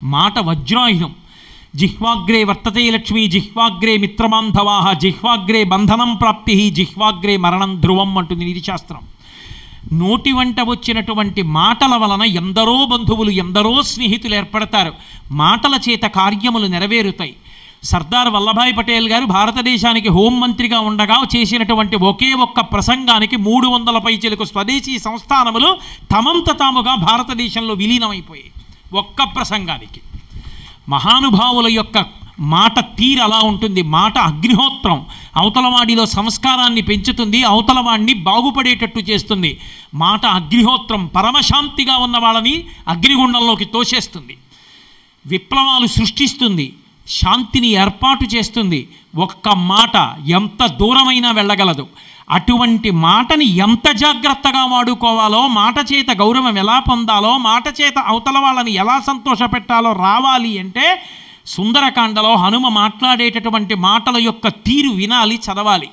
మాట వజ్రాయుధం. జిహ్వాగ్రే వర్తతే లక్ష్మీ, జిహ్వాగ్రే మిత్రబాంధవాః, జిహ్వాగ్రే బంధనం ప్రాప్తి, జిహ్వాగ్రే మరణం ధ్రువం అంటుంది నీతిశాస్త్రం. నోటి వంట వచ్చినటువంటి మాటల వలన ఎందరో బంధువులు, ఎందరో స్నేహితులు ఏర్పడతారు. మాటల చేత కార్యములు నెరవేరుతాయి. సర్దార్ వల్లభాయ్ పటేల్ గారు భారతదేశానికి హోంమంత్రిగా ఉండగా చేసినటువంటి ఒకే ఒక్క ప్రసంగానికి 300 పైచిలకు స్వదేశీ సంస్థానములు తమంత తాముగా భారతదేశంలో విలీనమైపోయాయి. ఒక్క ప్రసంగానికి. మహానుభావుల యొక్క మాట తీరు అలా ఉంటుంది. మాట అగ్నిహోత్రం. అవతలవాడిలో సంస్కారాన్ని పెంచుతుంది, అవతలవాడిని బాగుపడేటట్టు చేస్తుంది. మాట అగ్నిహోత్రం. పరమశాంతిగా ఉన్న వాళ్ళని అగ్నిగుండంలోకి తోసేస్తుంది. విప్లవాలు సృష్టిస్తుంది, శాంతిని ఏర్పాటు చేస్తుంది. ఒక్క మాట ఎంత దూరమైనా వెళ్ళగలదు. అటువంటి మాటని ఎంత జాగ్రత్తగా వాడుకోవాలో, మాట చేత గౌరవం ఎలా పొందాలో, మాట చేత అవతల వాళ్ళని ఎలా సంతోషపెట్టాలో రావాలి అంటే సుందరకాండలో హనుమ మాట్లాడేటటువంటి మాటల యొక్క తీరు వినాలి, చదవాలి.